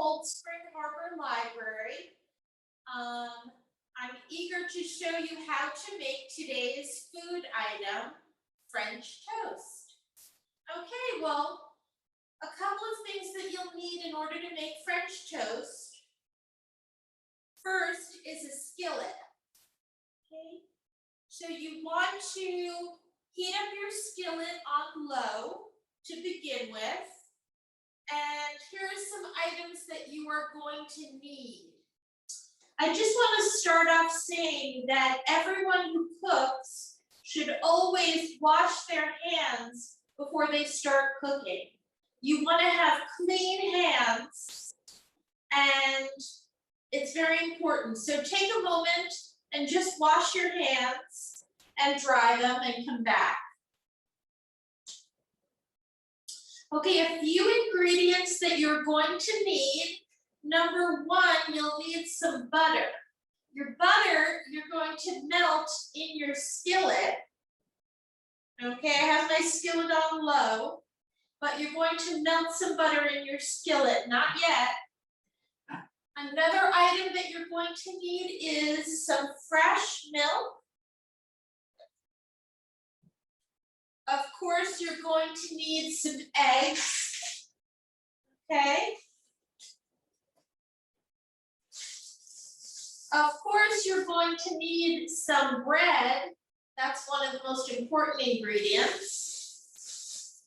Cold Spring Harbor Library. I'm eager to show you how to make today's food item, French toast. Okay, well, a couple of things that you'll need in order to make French toast. First is a skillet. Okay, so you want to heat up your skillet on low to begin with. And here are some items that you are going to need. I just want to start off saying that everyone who cooks should always wash their hands before they start cooking. You want to have clean hands, and it's very important. So take a moment and just wash your hands and dry them and come back. Okay, a few ingredients that you're going to need. Number one, you'll need some butter. Your butter, you're going to melt in your skillet. Okay, I have my skillet on low, but you're going to melt some butter in your skillet, not yet. Another item that you're going to need is some fresh milk. Of course, you're going to need some eggs, okay? Of course, you're going to need some bread. That's one of the most important ingredients.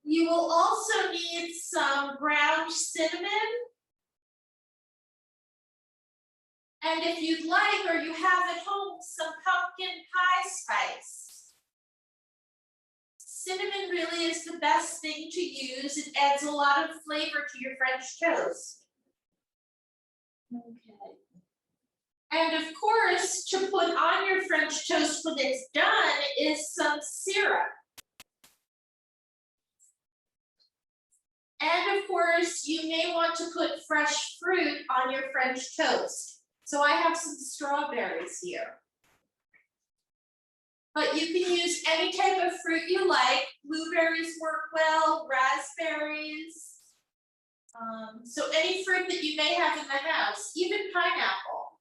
You will also need some ground cinnamon. And if you'd like, or you have at home, some pumpkin pie spice. Cinnamon really is the best thing to use. It adds a lot of flavor to your French toast. Okay. And of course, to put on your French toast when it's done is some syrup. And of course, you may want to put fresh fruit on your French toast. So I have some strawberries here. But you can use any type of fruit you like. Blueberries work well, raspberries. So any fruit that you may have in the house, even pineapple.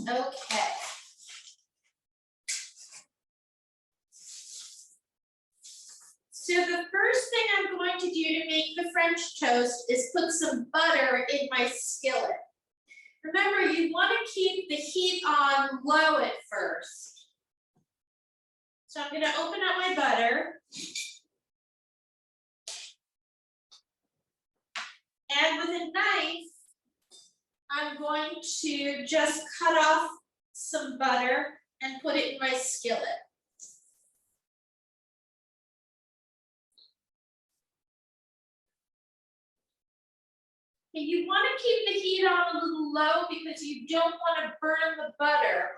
Okay. So the first thing I'm going to do to make the French toast is put some butter in my skillet. Remember, you want to keep the heat on low at first. So I'm going to open up my butter. And with a knife, I'm going to just cut off some butter and put it in my skillet. Okay, you want to keep the heat on a little low because you don't want to burn the butter,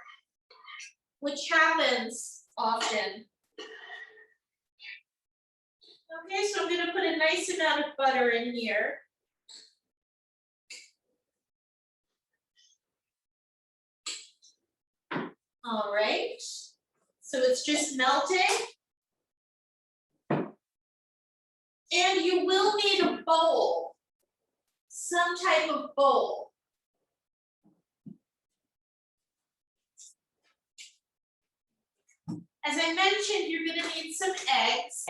which happens often. Okay, so I'm going to put a nice amount of butter in here. All right, so it's just melting. And you will need a bowl, some type of bowl. As I mentioned, you're going to need some eggs.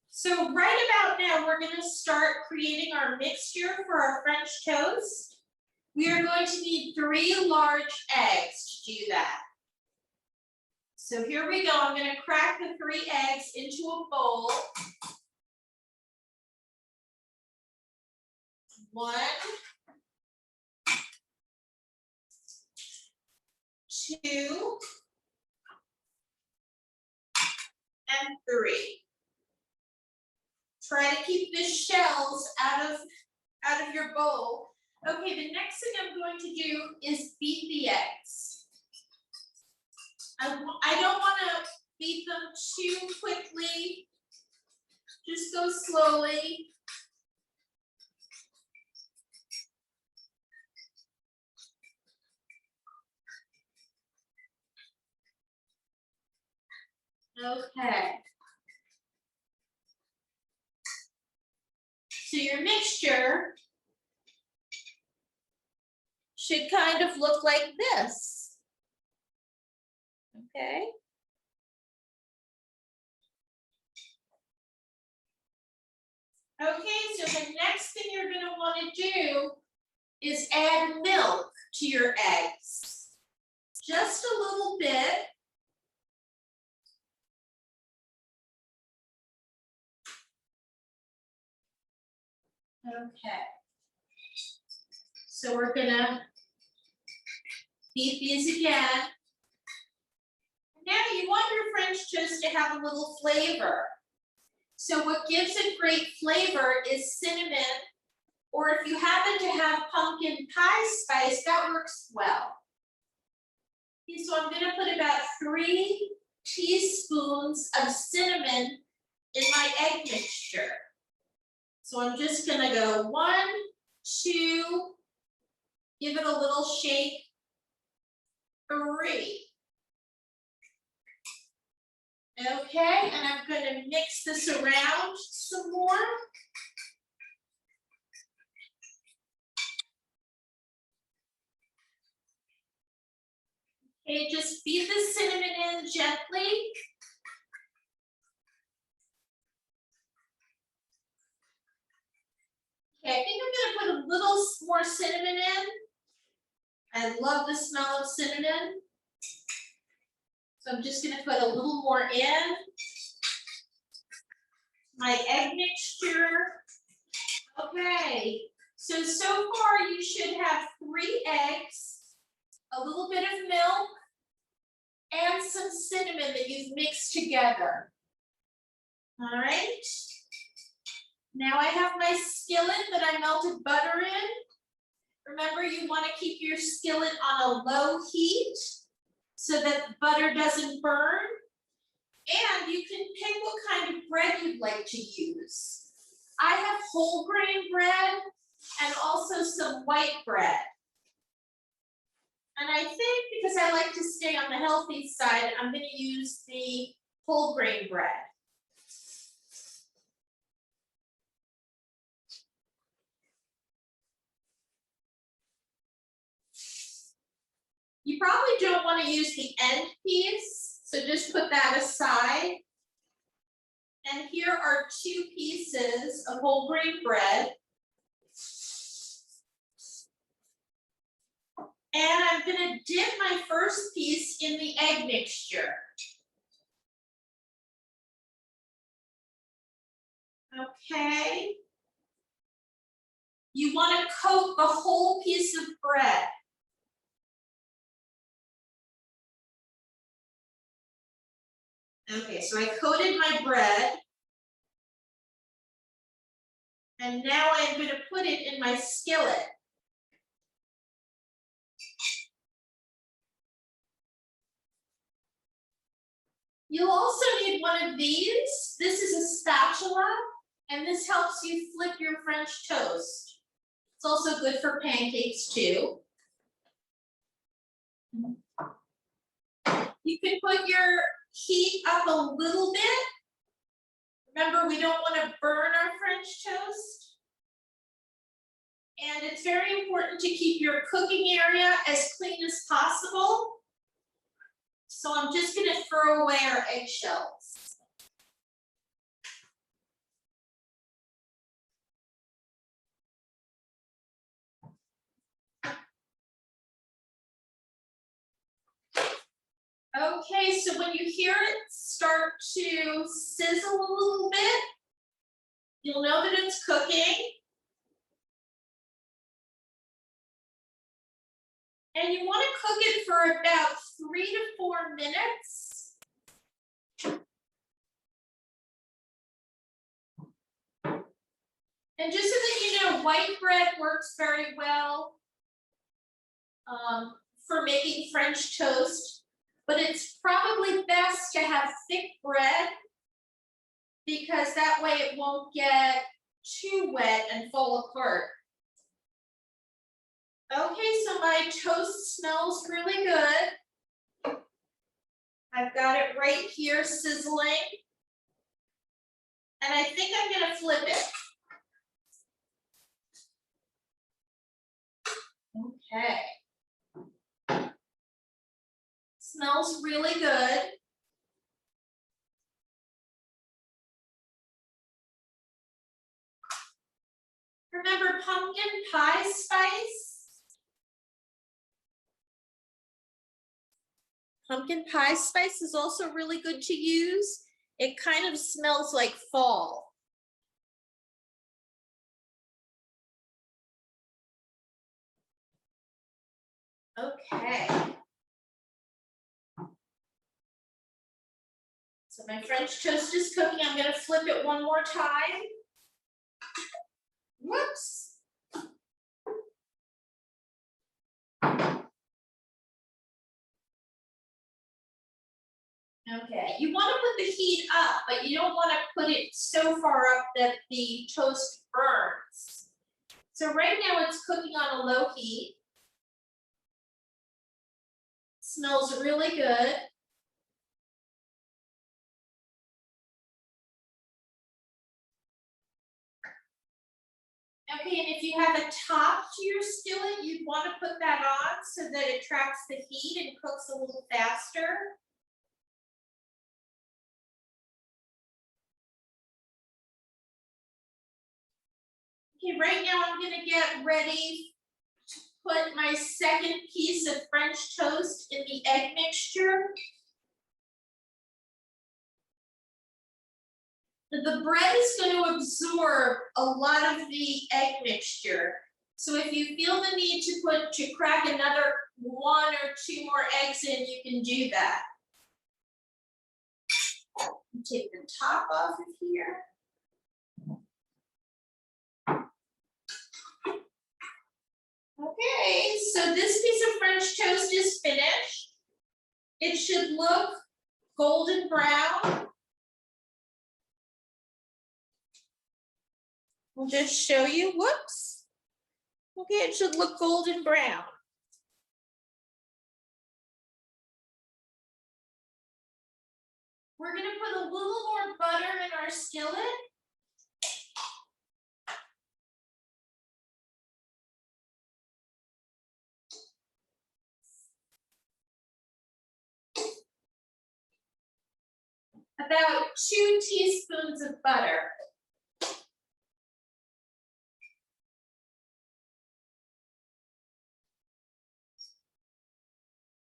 So right about now, we're going to start creating our mixture for our French toast. We are going to need 3 large eggs to do that. So here we go. I'm going to crack the 3 eggs into a bowl. 1, 2, and 3. Try to keep the shells out of your bowl. Okay, the next thing I'm going to do is beat the eggs. I don't want to beat them too quickly. Just go slowly. Okay. mixture should kind of look like this. Okay. Okay, so the next thing you're going to want to do is add milk to your eggs. Just a little bit. Okay. So we're going to beat these again. Now you want your French toast to have a little flavor. So what gives it great flavor is cinnamon, or if you happen to have pumpkin pie spice, that works well. Okay, so I'm going to put about 3 teaspoons of cinnamon in my egg mixture. So I'm just going to go 1, 2, give it a little shake, 3. Okay, and I'm going to mix this around some more. Okay, just beat the cinnamon in gently. Okay, I think I'm going to put a little more cinnamon in. I love the smell of cinnamon. So I'm just going to put a little more in. My egg mixture. Okay, so far you should have 3 eggs, a little bit of milk, and some cinnamon that you've mixed together. All right. Now I have my skillet that I melted butter in. Remember, you want to keep your skillet on a low heat so that the butter doesn't burn. And you can pick what kind of bread you'd like to use. I have whole grain bread and also some white bread. And I think because I like to stay on the healthy side, I'm going to use the whole grain bread. You probably don't want to use the end piece, so just put that aside. And here are 2 pieces of whole grain bread. And I'm going to dip my first piece in the egg mixture. Okay. You want to coat the whole piece of bread. Okay, so I coated my bread. And now I'm going to put it in my skillet. You'll also need one of these. This is a spatula, and this helps you flip your French toast. It's also good for pancakes too. You can put your heat up a little bit. Remember, we don't want to burn our French toast. And it's very important to keep your cooking area as clean as possible. So I'm just going to throw away our eggshells. Okay, so when you hear it start to sizzle a little bit, you'll know that it's cooking. And you want to cook it for about 3 to 4 minutes. And just so that you know, white bread works very well for making French toast, but it's probably best to have thick bread because that way it won't get too wet and fall apart. Okay, so my toast smells really good. I've got it right here sizzling. And I think I'm going to flip it. Okay. Smells really good. Remember pumpkin pie spice? Pumpkin pie spice is also really good to use. It kind of smells like fall. Okay. So my French toast is cooking. I'm going to flip it one more time. Whoops. Okay, you want to put the heat up, but you don't want to put it so far up that the toast burns. So right now it's cooking on a low heat. Smells really good. Okay, and if you have a top to your skillet, you'd want to put that on so that it traps the heat and cooks a little faster. Okay, right now I'm going to get ready to put my second piece of French toast in the egg mixture. The bread is going to absorb a lot of the egg mixture. So if you feel the need to crack another 1 or 2 more eggs in, you can do that. Take the top off of here. Okay, so this piece of French toast is finished. It should look golden brown. We'll just show you, whoops. Okay, it should look golden brown. We're gonna put a little more butter in our skillet. About 2 teaspoons of butter.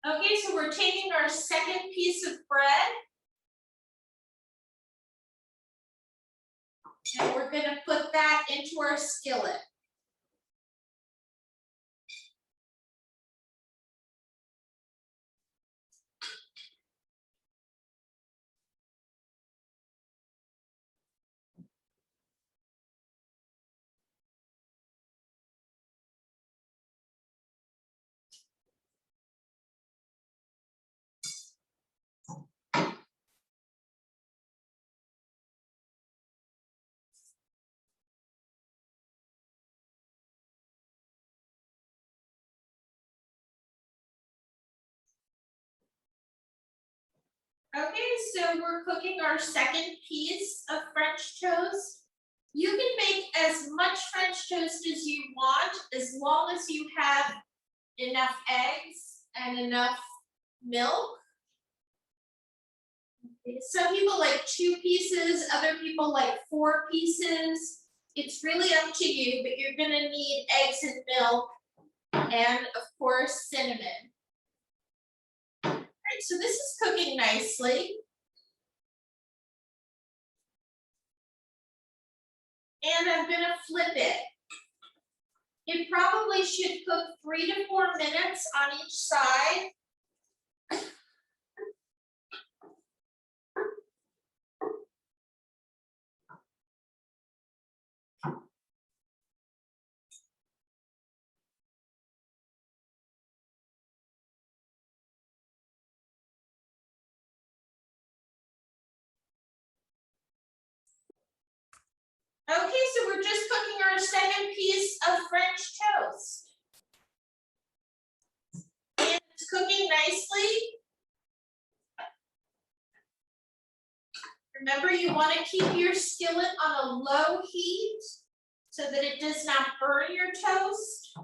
Okay, so we're taking our second piece of bread. And we're gonna put that into our skillet. Okay, so we're cooking our second piece of French toast. You can make as much French toast as you want, as long as you have enough eggs and enough milk. Some people like 2 pieces, other people like 4 pieces. It's really up to you, but you're gonna need eggs and milk and of course cinnamon. All right, so this is cooking nicely. And I'm gonna flip it. It probably should cook 3 to 4 minutes on each side. Okay, so we're just cooking our second piece of French toast. And it's cooking nicely. Remember, you want to keep your skillet on a low heat so that it does not burn your toast.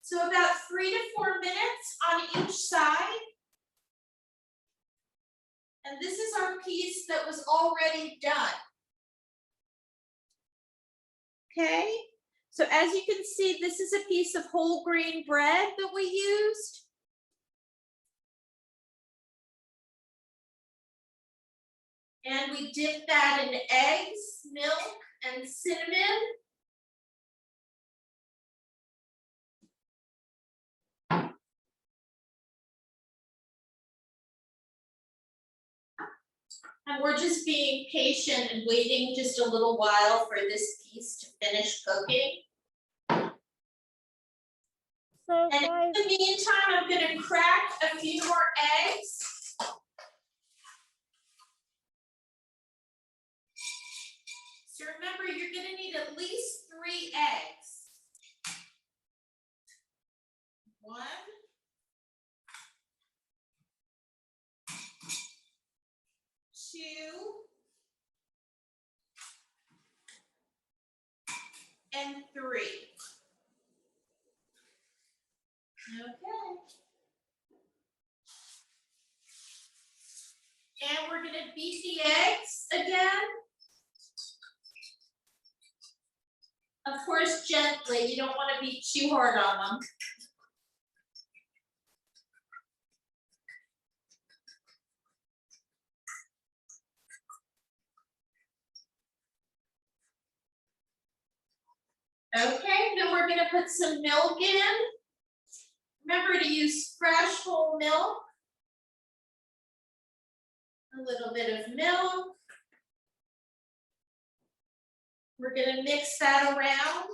So about 3 to 4 minutes on each side. And this is our piece that was already done. Okay, so as you can see, this is a piece of whole grain bread that we used. And we dipped that in eggs, milk, and cinnamon. And we're just being patient and waiting just a little while for this piece to finish cooking. So And in the meantime, I'm going to crack a few more eggs. So remember, you're going to need at least 3 eggs. 1, 2, and 3. Okay. And we're going to beat the eggs again. Of course, gently. You don't want to beat too hard on them. Okay, then we're going to put some milk in. Remember to use fresh whole milk. A little bit of milk. We're going to mix that around.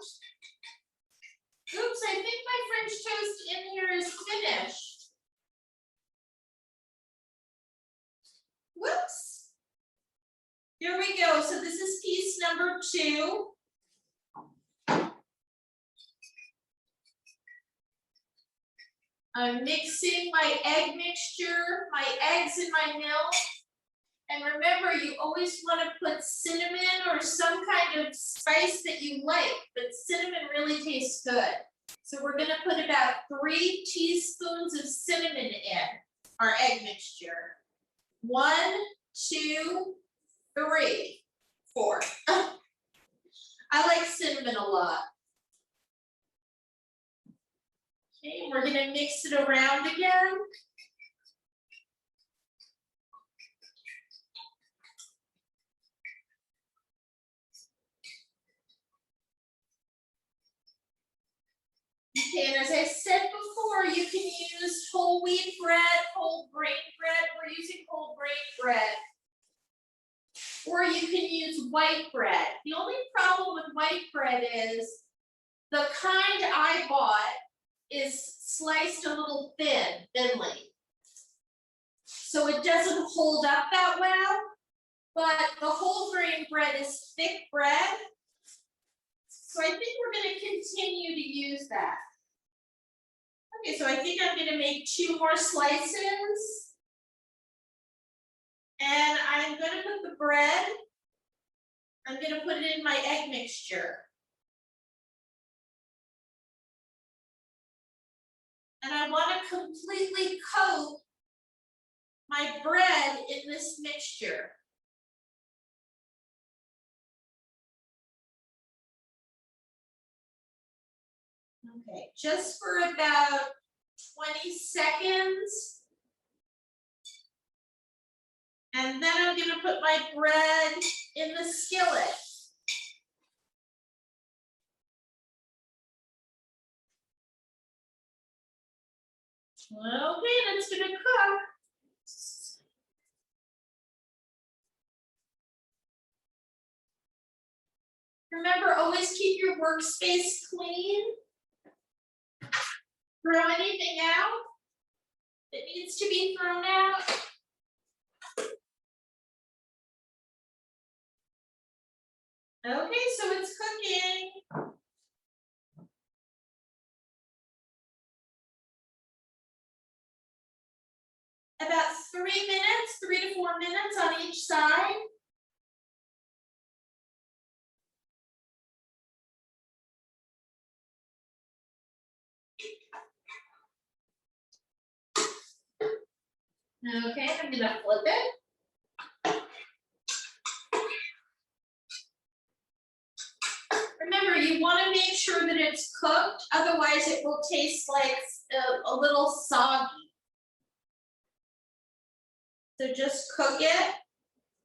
Oops, I think my French toast in here is finished. Whoops. Here we go. So this is piece number 2. I'm mixing my egg mixture, my eggs and my milk. And remember, you always want to put cinnamon or some kind of spice that you like, but cinnamon really tastes good. So we're going to put about 3 teaspoons of cinnamon in our egg mixture. 1, 2, 3, 4. I like cinnamon a lot. Okay, we're going to mix it around again. Okay, and as I said before, you can use whole wheat bread, whole grain bread. We're using whole grain bread. Or you can use white bread. The only problem with white bread is the kind I bought is sliced a little thinly. So it doesn't hold up that well, but the whole grain bread is thick bread. So I think we're going to continue to use that. Okay, so I think I'm going to make 2 more slices. And I'm going to put the bread, I'm going to put it in my egg mixture. And I want to completely coat my bread in this mixture. Okay, just for about 20 seconds. And then I'm going to put my bread in the skillet. Okay, that's going to cook. Remember, always keep your workspace clean. Throw anything out that needs to be thrown out. Okay, so it's cooking. About 3 minutes, 3 to 4 minutes on each side. Okay, I'm gonna flip it. Remember, you want to make sure that it's cooked, otherwise it will taste like a little soggy. So just cook it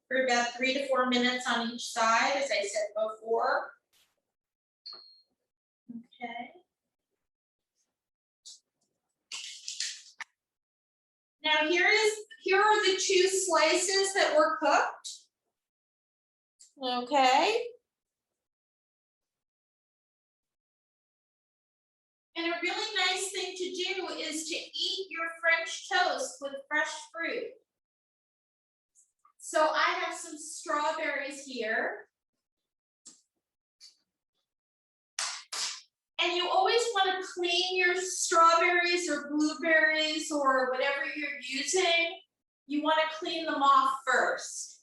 for about 3 to 4 minutes on each side, as I said before. Okay. Now here are the 2 slices that were cooked. Okay. And a really nice thing to do is to eat your French toast with fresh fruit. So I have some strawberries here. And you always want to clean your strawberries or blueberries or whatever you're using. You want to clean them off first.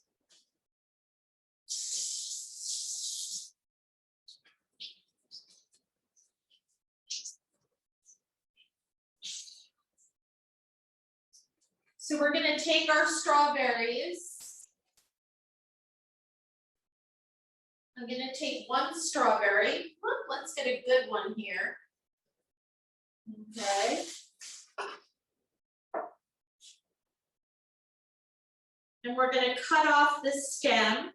So we're going to take our strawberries. I'm going to take 1 strawberry. Let's get a good one here. Okay. And we're going to cut off the stem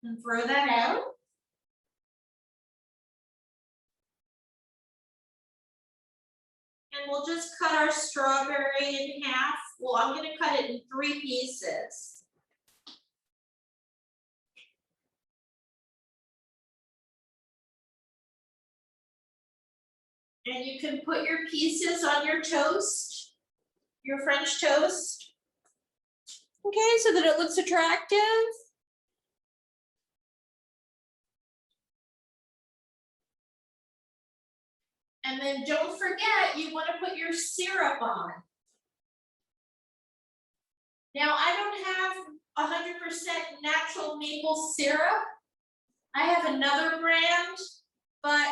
and throw that out. And we'll just cut our strawberry in half. Well, I'm going to cut it in 3 pieces. And you can put your pieces on your toast, your French toast. Okay, so that it looks attractive. And then don't forget, you want to put your syrup on. Now, I don't have 100% natural maple syrup. I have another brand, but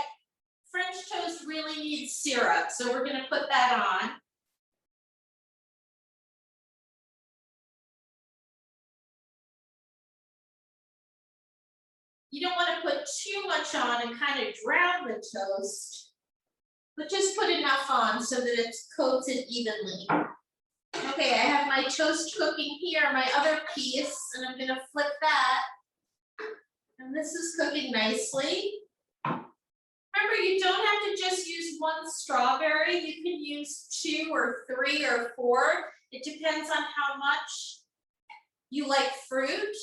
French toast really needs syrup, so we're going to put that on. You don't want to put too much on and kind of drown the toast, but just put enough on so that it's coated evenly. Okay, I have my toast cooking here, my other piece, and I'm going to flip that. And this is cooking nicely. Remember, you don't have to just use 1 strawberry. You can use 2 or 3 or 4. It depends on how much you like fruit.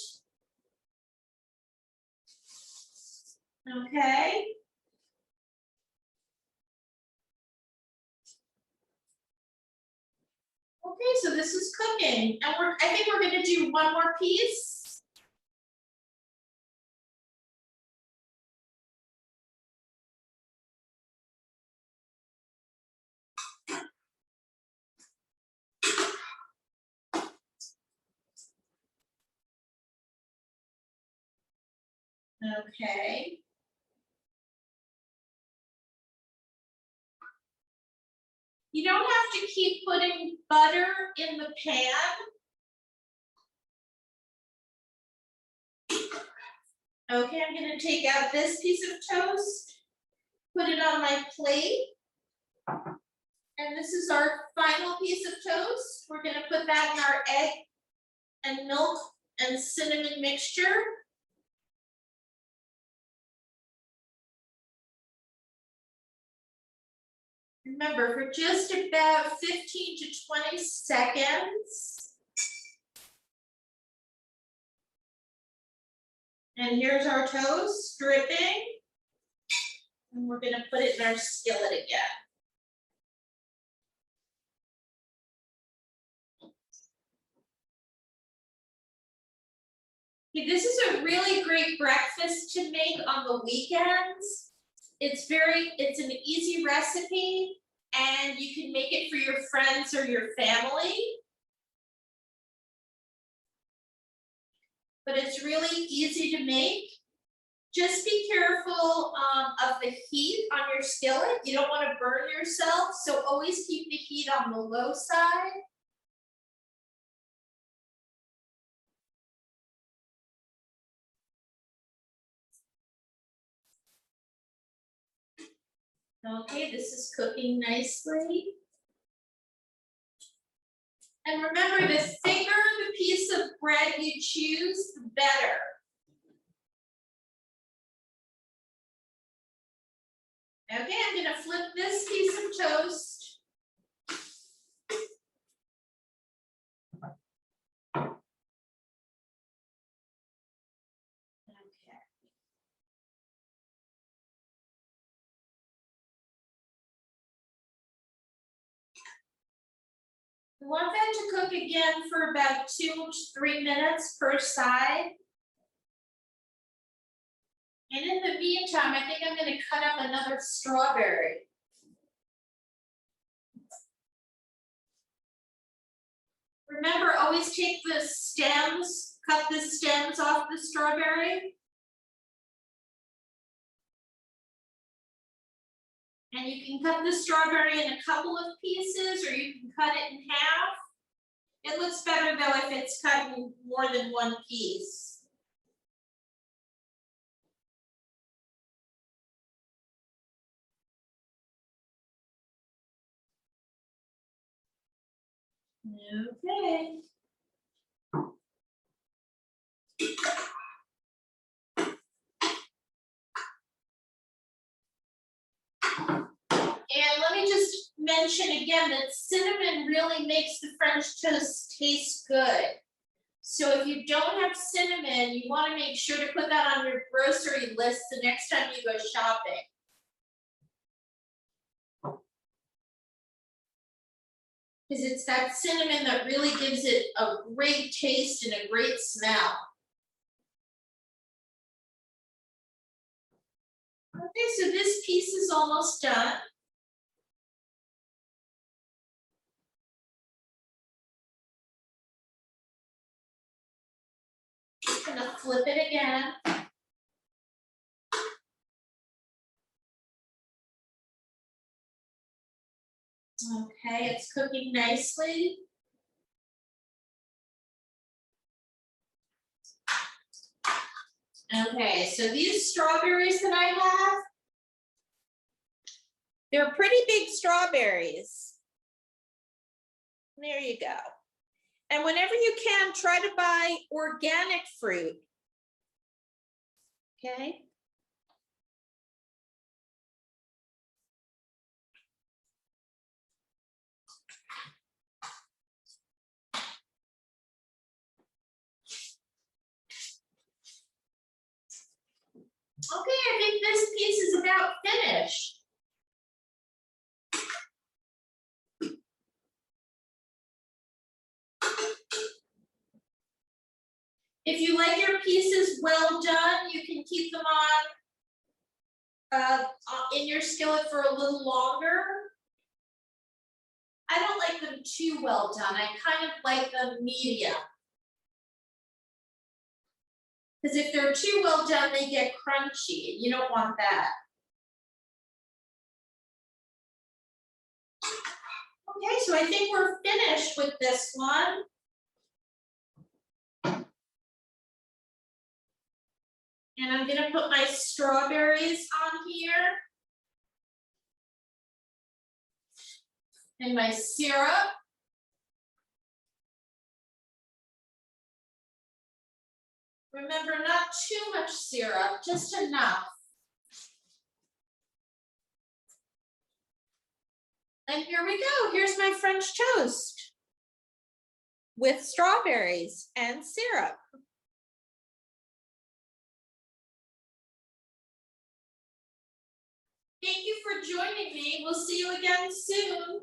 Okay. Okay, so this is cooking. And I think we're going to do 1 more piece. Okay. You don't have to keep putting butter in the pan. Okay, I'm going to take out this piece of toast, put it on my plate. And this is our final piece of toast. We're going to put that in our egg and milk and cinnamon mixture. Remember, for just about 15 to 20 seconds. And here's our toast dripping. And we're going to put it in our skillet again. Okay, this is a really great breakfast to make on the weekends. It's an easy recipe, and you can make it for your friends or your family. But it's really easy to make. Just be careful of the heat on your skillet. You don't want to burn yourself, so always keep the heat on the low side. Okay, this is cooking nicely. And remember, the thicker the piece of bread you choose, the better. Okay, I'm going to flip this piece of toast. Okay. We want that to cook again for about 2 to 3 minutes per side. And in the meantime, I think I'm going to cut up another strawberry. Remember, always take the stems, cut the stems off the strawberry. And you can cut the strawberry in a couple of pieces, or you can cut it in half. It looks better though if it's cut in more than one piece. Okay. And let me just mention again that cinnamon really makes the French toast taste good. So if you don't have cinnamon, you want to make sure to put that on your grocery list the next time you go shopping. Because it's that cinnamon that really gives it a great taste and a great smell. Okay, so this piece is almost done. I'm gonna flip it again. Okay, it's cooking nicely. Okay, so these strawberries that I have, they're pretty big strawberries. There you go. And whenever you can, try to buy organic fruit. Okay. Okay, I think this piece is about finished. If you like your pieces well done, you can keep them on in your skillet for a little longer. I don't like them too well done. I kind of like them medium. Because if they're too well done, they get crunchy, and you don't want that. Okay, so I think we're finished with this one. And I'm gonna put my strawberries on here. And my syrup. Remember, not too much syrup, just enough. And here we go. Here's my French toast with strawberries and syrup. Thank you for joining me. We'll see you again soon.